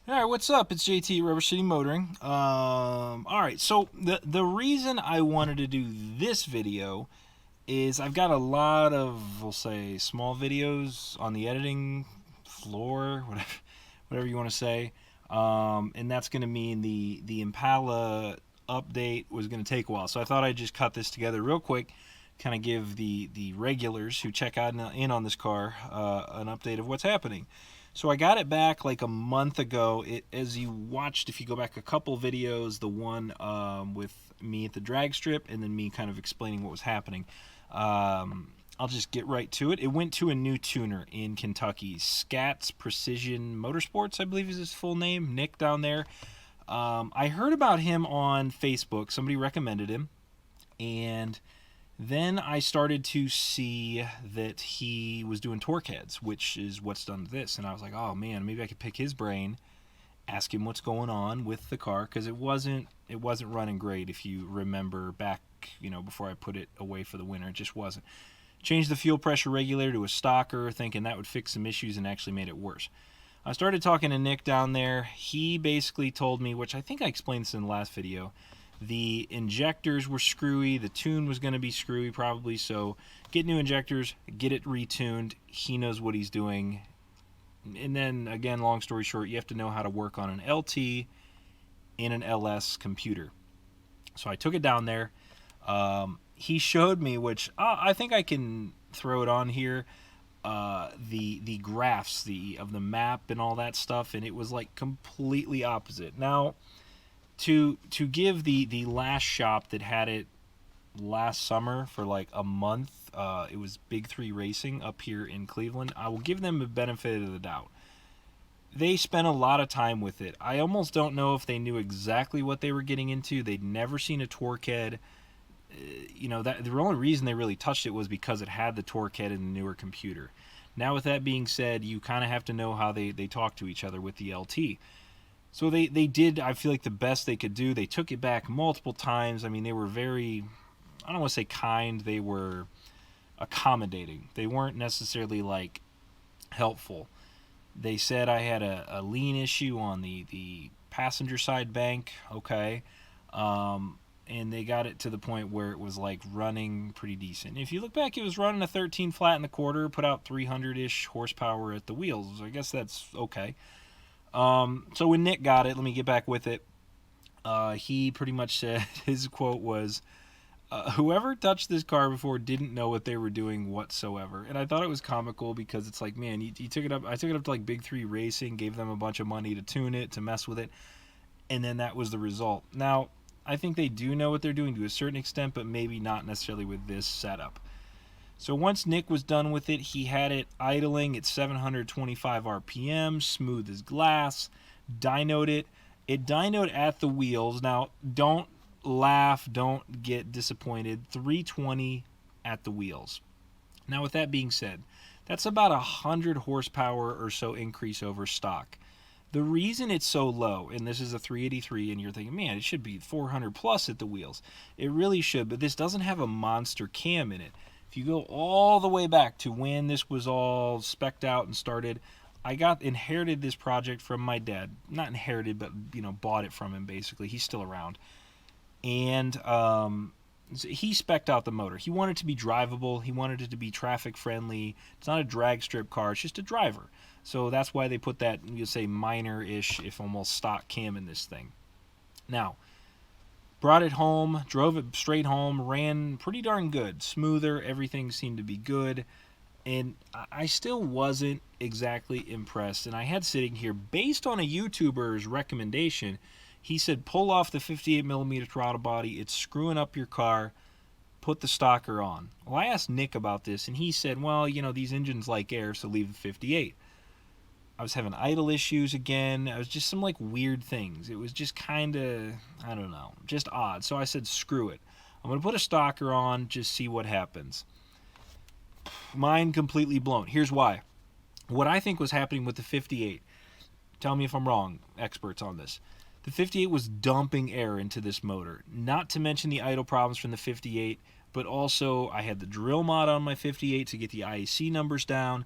All right, what's up? It's JT Rubber City Motoring. All right, so the reason I wanted to do this video is I've got a lot of, we'll say, small videos on the editing floor, whatever you want to say, and that's going to mean the Impala update was going to take a while. So I thought I'd just cut this together real quick, kind of give the regulars who check out in on this car an update of what's happening. So I got it back like a month ago. As you watched, if you go back a couple videos, the one with me at the drag strip and then me kind of explaining what was happening. I'll just get right to it. It went to a new tuner in Kentucky, Scats Precision Motorsports, I believe is his full name. Nick down there. I heard about him on Facebook. Somebody recommended him, and then I started to see that he was doing torque heads, which is what's done to this. And I was like, oh man, maybe I could pick his brain, ask him what's going on with the car, because it wasn't running great. If you remember back, before I put it away for the winter, it just wasn't. Changed the fuel pressure regulator to a stocker, thinking that would fix some issues, and actually made it worse. I started talking to Nick down there. He basically told me, which I think I explained this in the last video, the injectors were screwy, the tune was going to be screwy probably, so get new injectors, get it retuned. He knows what he's doing. And then again, long story short, you have to know how to work on an LT in an LS computer. So I took it down there. He showed me, which I think I can throw it on here, the graphs of the map and all that stuff, and it was like completely opposite. Now, to give the last shop that had it last summer for like a month, it was Big Three Racing up here in Cleveland. I will give them the benefit of the doubt. They spent a lot of time with it. I almost don't know if they knew exactly what they were getting into. They'd never seen a torque head. That the only reason they really touched it was because it had the torque head in the newer computer. Now, with that being said, you kind of have to know how they talk to each other with the LT. So they did, I feel like, the best they could do. They took it back multiple times. I mean, they were very, I don't want to say kind, they were accommodating. They weren't necessarily like helpful. They said I had a lean issue on the passenger side bank. Okay. And they got it to the point where it was like running pretty decent. If you look back, it was running a 13 flat in the quarter, put out 300-ish horsepower at the wheels. I guess that's okay. So when Nick got it, let me get back with it. He pretty much said, his quote was, whoever touched this car before didn't know what they were doing whatsoever. And I thought it was comical because it's like, man, you took it up. I took it up to like Big Three Racing, gave them a bunch of money to tune it, to mess with it, and then that was the result. Now, I think they do know what they're doing to a certain extent, but maybe not necessarily with this setup. So once Nick was done with it, he had it idling at 725 RPM, smooth as glass, dynoed it. It dynoed at the wheels. Now, don't laugh, don't get disappointed. 320 at the wheels. Now, with that being said, that's about 100 horsepower or so increase over stock. The reason it's so low, and this is a 383, and you're thinking, man, it should be 400 plus at the wheels. It really should, but this doesn't have a monster cam in it. If you go all the way back to when this was all specced out and started, I inherited this project from my dad. Not inherited, but bought it from him basically. He's still around, and he specced out the motor. He wanted it to be drivable. He wanted it to be traffic friendly. It's not a drag strip car. It's just a driver. So that's why they put that, you'll say, minor-ish, if almost stock cam in this thing. Now, brought it home, drove it straight home, ran pretty darn good. Smoother, everything seemed to be good. And I still wasn't exactly impressed. And I had sitting here, based on a YouTuber's recommendation, he said, pull off the 58mm throttle body. It's screwing up your car. Put the stocker on. Well, I asked Nick about this, and he said, well, these engines like air, so leave the 58. I was having idle issues again. I was just some like weird things. It was just kind of, I don't know, just odd. So I said, screw it. I'm going to put a stocker on, just see what happens. Mind completely blown. Here's why. What I think was happening with the 58, tell me if I'm wrong, experts on this. The 58 was dumping air into this motor. Not to mention the idle problems from the 58, but also I had the drill mod on my 58 to get the IEC numbers down.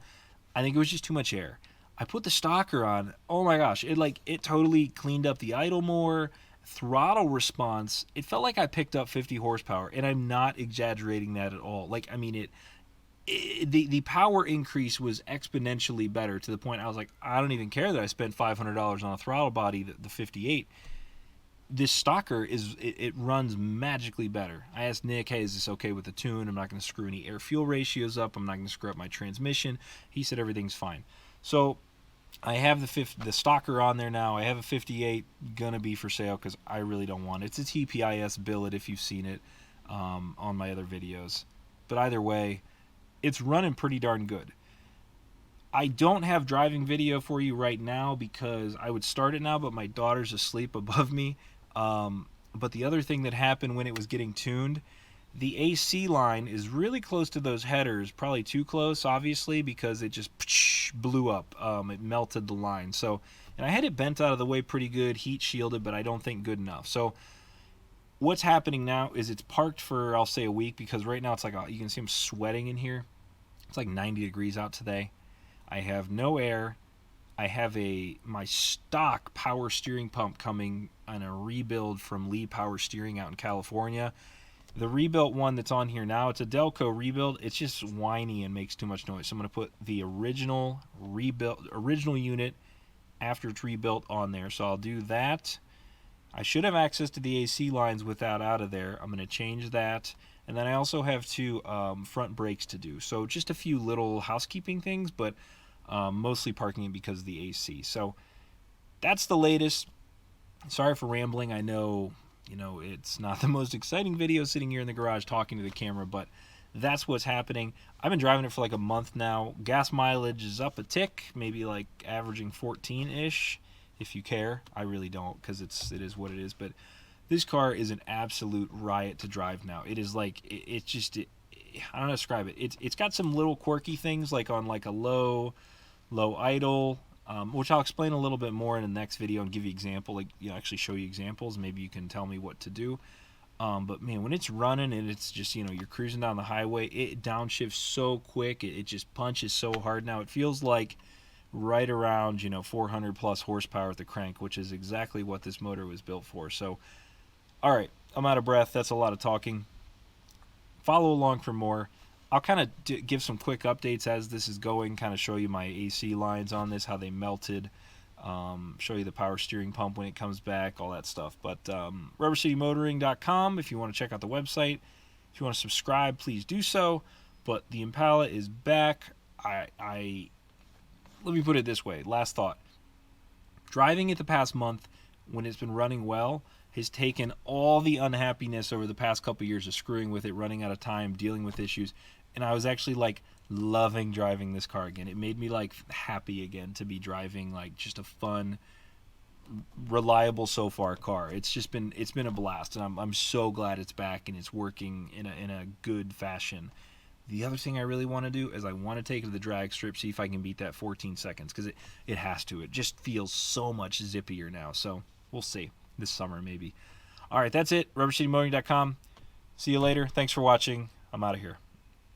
I think it was just too much air. I put the stocker on. Oh my gosh, it totally cleaned up the idle more. Throttle response, it felt like I picked up 50 horsepower, and I'm not exaggerating that at all. Like, I mean, the power increase was exponentially better, to the point I was like, I don't even care that I spent $500 on a throttle body, the 58. This stocker it runs magically better. I asked Nick, hey, is this okay with the tune? I'm not going to screw any air fuel ratios up. I'm not going to screw up my transmission. He said everything's fine. So I have the stocker on there now. I have a 58 gonna be for sale because I really don't want it. It's a TPIS billet if you've seen it on my other videos. But either way, it's running pretty darn good. I don't have driving video for you right now because I would start it now, but my daughter's asleep above me. But the other thing that happened when it was getting tuned, the AC line is really close to those headers, probably too close, obviously, because it just blew up. It melted the line. So, and I had it bent out of the way pretty good, heat shielded, but I don't think good enough. So what's happening now is it's parked for, I'll say, a week, because right now it's like, you can see I'm sweating in here. It's like 90 degrees out today. I have no air. I have my stock power steering pump coming on a rebuild from Lee Power Steering out in California. The rebuilt one that's on here now, it's a Delco rebuild. It's just whiny and makes too much noise. So I'm going to put the original unit after it's rebuilt on there. So I'll do that. I should have access to the AC lines with that out of there. I'm going to change that. And then I also have two front brakes to do. So just a few little housekeeping things, but mostly parking it because of the AC. So that's the latest. Sorry for rambling. I know, it's not the most exciting video sitting here in the garage talking to the camera, but that's what's happening. I've been driving it for like a month now. Gas mileage is up a tick, maybe like averaging 14-ish, if you care. I really don't, because it is what it is. But this car is an absolute riot to drive now. It is like, I don't know how to describe it. It's got some little quirky things, like on like a low idle, which I'll explain a little bit more in the next video and give you example, like, actually show you examples. Maybe you can tell me what to do. But man, when it's running and it's just, you're cruising down the highway, it downshifts so quick. It just punches so hard now. It feels like right around, 400 plus horsepower at the crank, which is exactly what this motor was built for. So, all right, I'm out of breath. That's a lot of talking. Follow along for more. I'll kind of give some quick updates as this is going, kind of show you my AC lines on this, how they melted, show you the power steering pump when it comes back, all that stuff. But rubbercitymotoring.com if you want to check out the website. If you want to subscribe, please do so. But the Impala is back. Let me put it this way, last thought. Driving it the past month when it's been running well has taken all the unhappiness over the past couple years of screwing with it, running out of time, dealing with issues, and I was actually like loving driving this car again. It made me like happy again to be driving like just a fun, reliable so far car. It's been a blast, and I'm so glad it's back and it's working in a good fashion. The other thing I really want to do is I want to take it to the drag strip, see if I can beat that 14 seconds, because it has to. It just feels so much zippier now. So we'll see. This summer, maybe. All right, that's it. rubbercitymotoring.com. See you later. Thanks for watching. I'm out of here.